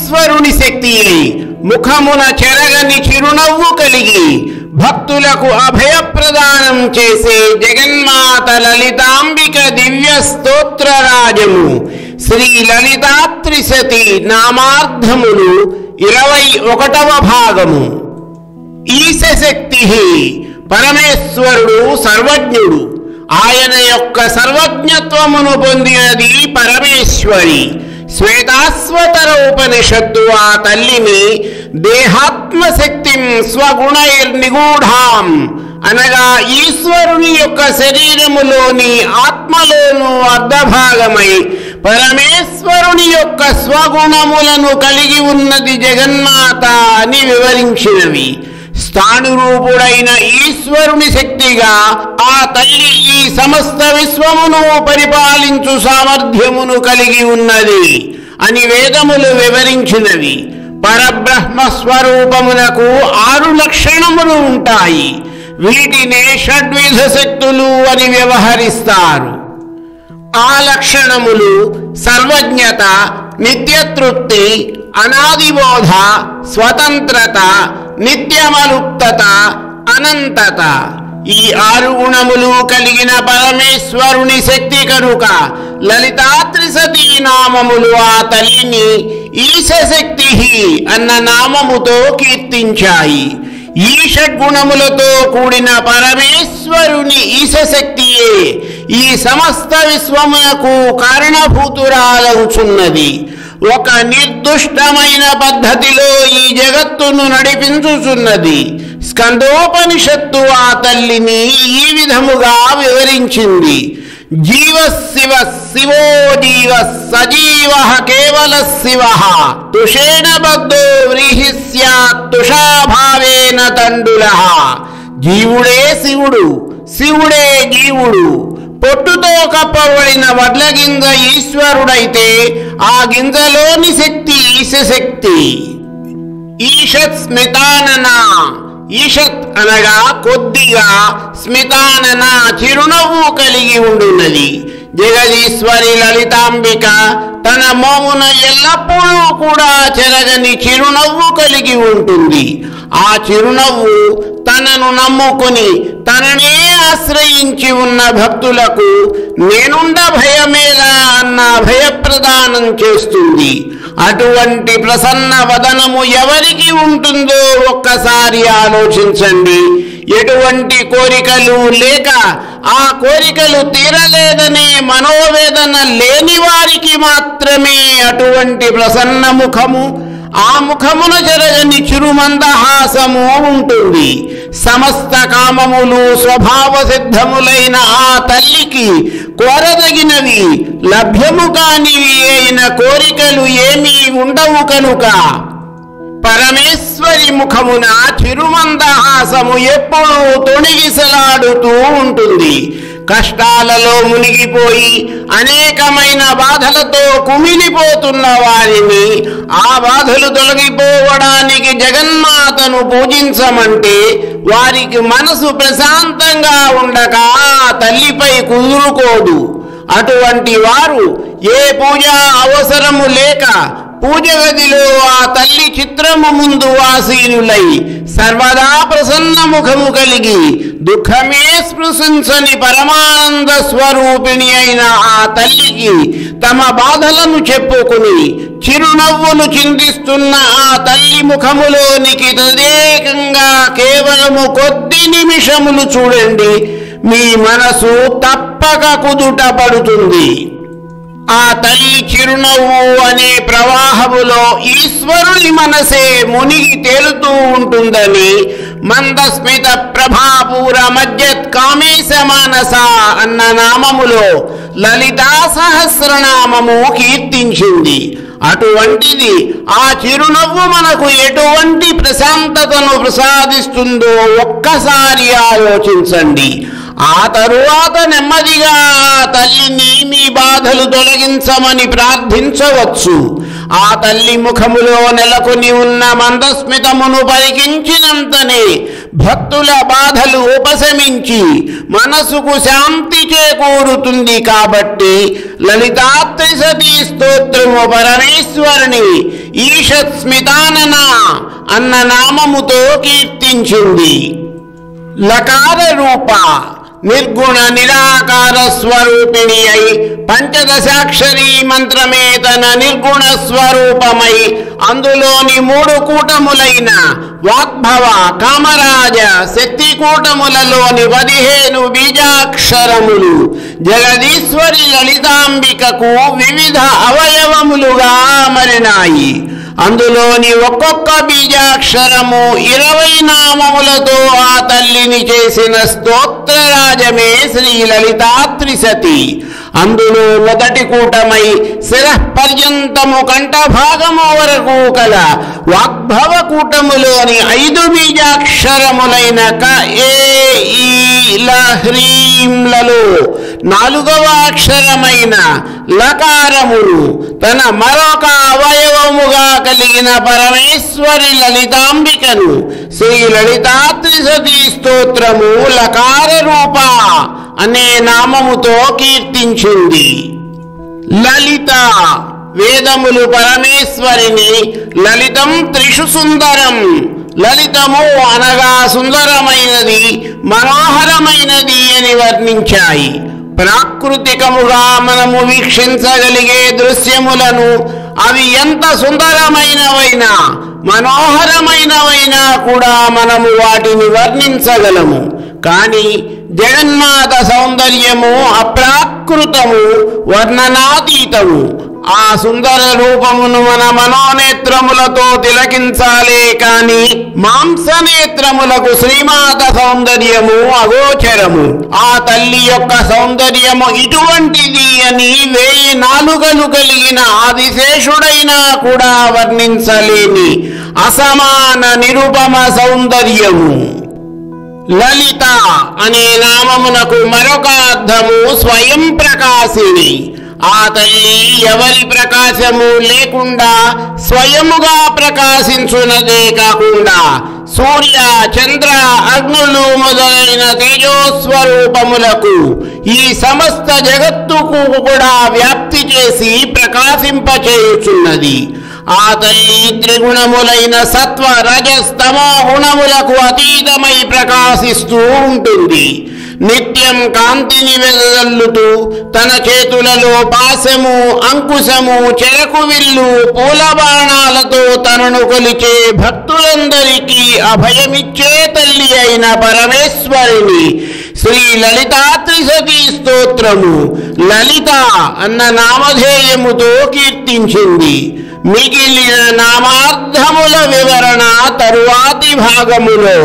పరమేశ్వరుని శక్తి ముఖమున చెరగని చిరునవ్వు కలిగి భక్తులకు అభయప్రదానం చేసే జగన్మాత లలితాంబిక దివ్య స్తోత్రరాజము శ్రీ లలితాత్రిశతి నామార్థములు 21వ భాగము. ఈశశక్తి పరమేశ్వరుడు సర్వజ్ఞుడు. ఆయన యొక్క సర్వజ్ఞత్వమును పొందినది పరమేశ్వరి. శ్వేతాశ్వతర ఉపనిషత్తు ఆ తల్లిని దేహాత్మశక్తిం స్వగుణైర్నిగూఢాం అనగా ఈశ్వరుని యొక్క శరీరములోని ఆత్మలోను అర్ధభాగమై పరమేశ్వరుని యొక్క స్వగుణములను కలిగి ఉన్నది జగన్మాత అని వివరించినవి. స్థాణురూపుడైన ఈశ్వరుని శక్తిగా ఆ తల్లి ఈ సమస్త విశ్వమును పరిపాలించు సామర్థ్యమును కలిగి ఉన్నది అని వేదములు వివరించినవి. పరబ్రహ్మ స్వరూపమునకు 6 లక్షణములు ఉంటాయి. వీటినే షడ్విధ శక్తులు అని వ్యవహరిస్తారు. ఆ లక్షణములు సర్వజ్ఞత, నిత్యతృప్తి, అనాదిబోధ, స్వతంత్రత, నిత్యమలుప్తత, అనంతత. ఈ 6 గుణములు కలిగిన పరమేశ్వరుని శక్తి కనుక లలితాత్రిశతీ నామములు ఆ తల్లిని ఈశశక్తి అన్న నామముతో కీర్తించాయి. ఈ షడ్గుణములతో కూడిన పరమేశ్వరుని ఈశశక్తియే ఈ సమస్త విశ్వమునకు కారణభూతురాలవుచున్నది. ఒక నిర్దుష్టమైన పద్ధతిలో ఈ జగత్తును నడిపించుచున్నది. స్కందోపనిషత్తు ఆ తల్లిని ఈ విధముగా వివరించింది. జీవ శివ శివో జీవ సజీవ కేవల శివ తుషేణ బద్ధో వ్రీహి స్యాత్ తుషాభావేన తండుల. జీవుడే శివుడు, శివుడే జీవుడు. పొట్టుతో కప్పబడిన వడ్ల గింజ ఈశ్వరుడైతే ఆ గింజలోని శక్తి ఈశశక్తి. ఈషత్ స్మితానన. ఈషత్ అనగా కొద్దిగా, స్మితానన చిరునవ్వు కలిగి ఉండున్నది. జగదీశ్వరి లలితాంబిక తన మోమున ఎల్లప్పుడూ కూడా చెరగని చిరునవ్వు కలిగి ఉంటుంది. ఆ చిరునవ్వు తనను నమ్ముకుని తననే ఆశ్రయించి ఉన్న భక్తులకు నేనుండ భయమేలా అన్న భయప్రదానం చేస్తుంది. అటువంటి ప్రసన్న వదనము ఎవరికి ఉంటుందో ఒక్కసారి ఆలోచించండి. ఎటువంటి కోరికలు లేక ఆ కోరికలు తీరలేదనే మనోవేదన లేని వారికి మాత్రమే అటువంటి ప్రసన్న ముఖము, ఆ ముఖమున జరగని చిరుమందహాసము ఉంటుంది. సమస్త కామములు స్వభావ సిద్ధములైన ఆ తల్లికి కోరదగినవి, లభ్యము కానివి అయిన కోరికలు ఏమీ ఉండవు కనుక పరమేశ్వరి ముఖమున చిరుమందహాసము ఎప్పుడూ తొణిగిసలాడుతూ ఉంటుంది. కష్టాలలో మునిగిపోయి అనేకమైన బాధలతో కుమిలిపోతున్న వారిని ఆ బాధలు తొలగిపోవడానికి జగన్మాతను పూజించమంటే వారికి మనసు ప్రశాంతంగా ఉండక ఆ తల్లిపై కుదురుకోదు. అటువంటి వారు ఏ పూజ అవసరము లేక పూజ గదిలో ఆ తల్లి చిత్రము ముందు ఆసీనులై సర్వదా ప్రసన్న ముఖము కలిగి దుఃఖమే స్పృశించని పరమానంద స్వరూపిణి అయిన ఆ తల్లికి తమ బాధలను చెప్పుకుని చిరునవ్వులు చిందిస్తున్న ఆ తల్లి ముఖములోనికి తదేకంగా కేవలము కొద్ది నిమిషములు చూడండి. మీ మనసు తప్పక కుదుట పడుతుంది. ఆ తల్లి చిరునవ్వు అనే ప్రవాహములో ఈశ్వరుని మనసే మునిగి తేలుతూ ఉంటుందని మందస్మిత ప్రభాపూర మధ్యత్ కామేశ మానస అన్న నామములో లలితా సహస్రనామము కీర్తించింది. అటువంటిది ఆ చిరునవ్వు మనకు ఎటువంటి ప్రశాంతతను ప్రసాదిస్తుందో ఒక్కసారి ఆలోచించండి. ఆ తరువాత నెమ్మదిగా ఆ తల్లిని మీ బాధలు తొలగించమని ప్రార్థించవచ్చు. ఆ తల్లి ముఖములో నెలకొని ఉన్న మందస్మితమును పరికించినంతనే భక్తుల బాధలు ఉపశమించి మనసుకు శాంతి చేకూరుతుంది. కాబట్టి లలితాత్రిశతీ స్తోత్రము పరమేశ్వరుని ఈషత్స్మితానన అన్న నామముతో కీర్తించింది. లకార రూప నిర్గుణ నిరాకార స్వరూపిణి అయి పంచదశాక్షరీ మంత్రమే తన నిర్గుణ స్వరూపమై అందులోని 3 కూటములైన వాగ్భవ, కామరాజ, శక్తి కూటములలోని 15 బీజాక్షరములు జగదీశ్వరి లలితాంబికకు వివిధ అవయవములుగా అమరినాయి. అందులోని ఒక్కొక్క బీజాక్షరము 20 నామములతో ఆ తల్లిని చేసిన స్తోత్రరాజమే శ్రీ లలితా త్రిశతి. అందులో మొదటి కూటమై శిరఃపర్యంతము కంఠభాగము వరకు కల వాగ్భవ కూటములోని 5 బీజాక్షరములైన క, ఏ, ఈ, ల, హ్రీంలలో 4వ అక్షరమైన లకారమును తన మరొక అవయవముగా కలిగిన పరమేశ్వరి లలితాంబికను శ్రీ లలితా త్రిశతి స్తోత్రము లకార రూప అనే నామముతో కీర్తించింది. లలిత వేదములు పరమేశ్వరిని లలితం త్రిషు సుందరం, లలితము అనగా సుందరమైనది, మనోహరమైనది అని వర్ణించాయి. ప్రాకృతికముగా మనము వీక్షించగలిగే దృశ్యములను అవి ఎంత సుందరమైనవైనా మనోహరమైనవైనా కూడా మనము వాటిని వర్ణించగలము. కానీ జగన్మాత సౌందర్యము అప్రాకృతము, వర్ణనాతీతము. ఆ సుందర రూపమును మన మనోనేత్రములతో తిలకించాలే కాని మాంసనేత్రములకు శ్రీమాత సౌందర్యము అగోచరము. ఆ తల్లి యొక్క సౌందర్యము ఇటువంటిది అని 1000 నాలుకలు కలిగిన ఆదిశేషుడైనా కూడా వర్ణించలేని అసమాన నిరుపమ సౌందర్యము. లలిత అనే నామమునకు మరొక అర్థము స్వయం ప్రకాశిని. ఆ తల్లి ఎవరి ప్రకాశము లేకుండా స్వయముగా ప్రకాశించున్నదే కాకుండా సూర్య, చంద్ర, అగ్నులు మొదలైన తేజోస్వరూపములకు ఈ సమస్త జగత్తుకు కూడా వ్యాప్తి చేసి ప్రకాశింపచేయుచున్నది. ఆ తల్లి త్రిగుణములైన సత్వ, రజస్, తమో గుణములకు అతీతమై ప్రకాశిస్తూ ఉంటుంది. నిత్యం కాంతిని వెదజల్లుతూ తన చేతులలో పాశము, అంకుశము, చెరకు విల్లు, పూల బాణాలతో తనను కొలిచే భక్తులందరికీ అభయమిచ్చే తల్లి అయిన పరమేశ్వరిని శ్రీ లలితా త్రిశతి స్తోత్రము లలిత అన్న నామధేయముతో కీర్తించింది. మిగిలిన నామార్థముల వివరణ తరువాతి భాగములో.